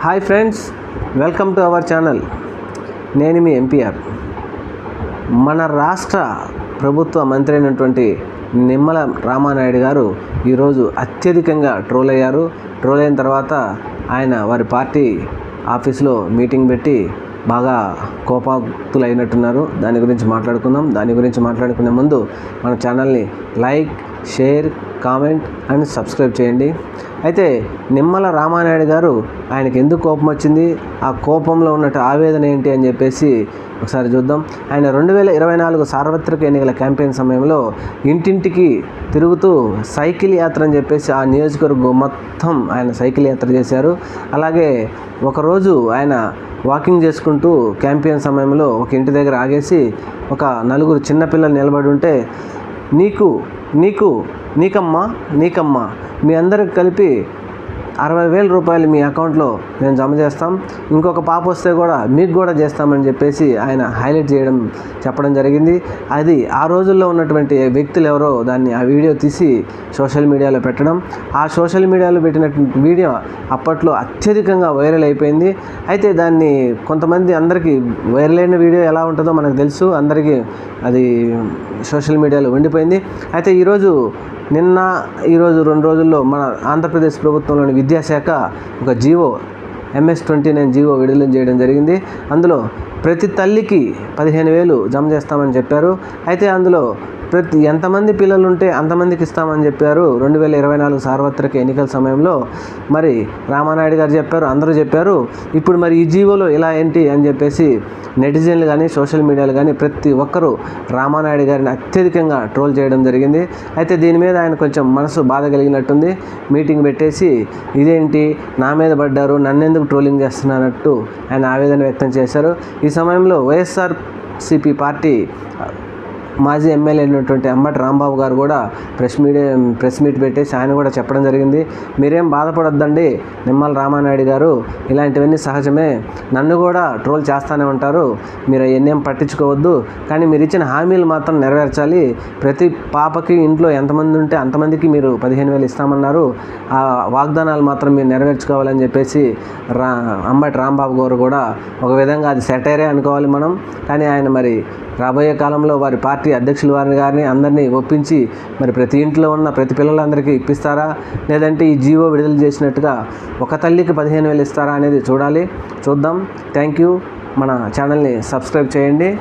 Hi friends, welcome to our channel. నేను మీ MPR. మన రాష్ట్ర ప్రభుత్వ మంత్రి అయినటువంటి నిమ్మల రామానాయుడు గారు ఈరోజు అత్యధికంగా ట్రోల్ అయ్యారు. ట్రోల్ అయిన తర్వాత ఆయన వారి పార్టీ ఆఫీస్లో మీటింగ్ పెట్టి బాగా కోపాక్తులు అయినట్టున్నారు. దాని గురించి మాట్లాడుకుందాం. దాని గురించి మాట్లాడుకునే ముందు మన ఛానల్ని like, share, comment and subscribe చేయండి. అయితే నిమ్మల రామానాయుడు గారు ఆయనకి ఎందుకు కోపం వచ్చింది, ఆ కోపంలో ఉన్నట్టు ఆవేదన ఏంటి అని చెప్పేసి ఒకసారి చూద్దాం. ఆయన 2024 సార్వత్రిక ఎన్నికల క్యాంపెయిన్ సమయంలో ఇంటింటికి తిరుగుతూ సైకిల్ యాత్ర అని చెప్పేసి ఆ నియోజకవర్గం మొత్తం ఆయన సైకిల్ యాత్ర చేశారు. అలాగే ఒకరోజు ఆయన వాకింగ్ చేసుకుంటూ క్యాంపెయిన్ సమయంలో ఒక ఇంటి దగ్గర ఆగేసి ఒక నలుగురు చిన్నపిల్లలు నిలబడి ఉంటే నీకమ్మా మీ అందరికి కలిపి 60,000 రూపాయలు మీ అకౌంట్లో మేము జమ చేస్తాం, ఇంకొక పాప వస్తే కూడా మీకు కూడా చేస్తామని చెప్పేసి ఆయన హైలైట్ చెప్పడం జరిగింది. అది ఆ రోజుల్లో ఉన్నటువంటి వ్యక్తులు ఎవరో ఆ వీడియో తీసి సోషల్ మీడియాలో పెట్టడం. ఆ సోషల్ మీడియాలో పెట్టినటువంటి వీడియో అప్పట్లో అత్యధికంగా వైరల్ అయిపోయింది. అయితే దాన్ని కొంతమంది అందరికీ వైరల్ అయిన వీడియో ఎలా ఉంటుందో మనకు తెలుసు, అందరికీ అది సోషల్ మీడియాలో ఉండిపోయింది. అయితే ఈరోజు ఈరోజు 2 రోజుల్లో మన ఆంధ్రప్రదేశ్ ప్రభుత్వంలోని విద్యాశాఖ ఒక జీవో MS-29 జీవో విడుదల చేయడం జరిగింది. అందులో ప్రతి తల్లికి 15,000 జమ చేస్తామని చెప్పారు. అయితే అందులో ఎంతమంది పిల్లలు ఉంటే అంతమందికి ఇస్తామని చెప్పారు 2024 సార్వత్రిక ఎన్నికల సమయంలో. మరి రామానాయుడు గారు చెప్పారు, అందరూ చెప్పారు. ఇప్పుడు మరి ఈ జీవోలో ఇలా ఏంటి అని చెప్పేసి నెటిజన్లు కానీ సోషల్ మీడియాలు కానీ ప్రతి ఒక్కరూ రామానాయుడు గారిని అత్యధికంగా ట్రోల్ చేయడం జరిగింది. అయితే దీని మీద ఆయన కొంచెం మనసు బాధ కలిగినట్టుంది. మీటింగ్ పెట్టేసి ఇదేంటి నా మీద పడ్డారు, నన్నెందుకు ట్రోలింగ్ చేస్తున్నట్టు ఆయన ఆవేదన వ్యక్తం చేశారు. ఈ సమయంలో వైఎస్ఆర్సీపీ పార్టీ మాజీ ఎమ్మెల్యే అయినటువంటి అంబటి రాంబాబు గారు కూడా ప్రెస్ మీట్ పెట్టేసి ఆయన కూడా చెప్పడం జరిగింది. మీరేం బాధపడొద్దండి నిమ్మల రామానాయుడు గారు, ఇలాంటివన్నీ సహజమే, నన్ను కూడా ట్రోల్ చేస్తూనే ఉంటారు, మీరు అవన్నీ పట్టించుకోవద్దు, కానీ మీరు ఇచ్చిన హామీలు మాత్రం నెరవేర్చాలి. ప్రతి పాపకి ఇంట్లో ఎంతమంది ఉంటే అంతమందికి మీరు 15,000 ఇస్తామన్నారు, ఆ వాగ్దానాలు మాత్రం మీరు నెరవేర్చుకోవాలని చెప్పేసి అంబటి రాంబాబు గారు కూడా ఒక విధంగా అది సెటైరే అనుకోవాలి మనం. కానీ ఆయన మరి రాబోయే కాలంలో వారి పార్టీ అధ్యక్షులు గారిని అందరినీ ఒప్పించి మరి ప్రతి ఇంట్లో ఉన్న ప్రతి పిల్లలందరికీ ఇప్పిస్తారా, లేదంటే ఈ జీవో విడుదల చేసినట్టుగా ఒక తల్లికి 15,000 ఇస్తారా అనేది చూద్దాం. Thank you. మన ఛానల్ని సబ్స్క్రైబ్ చేయండి.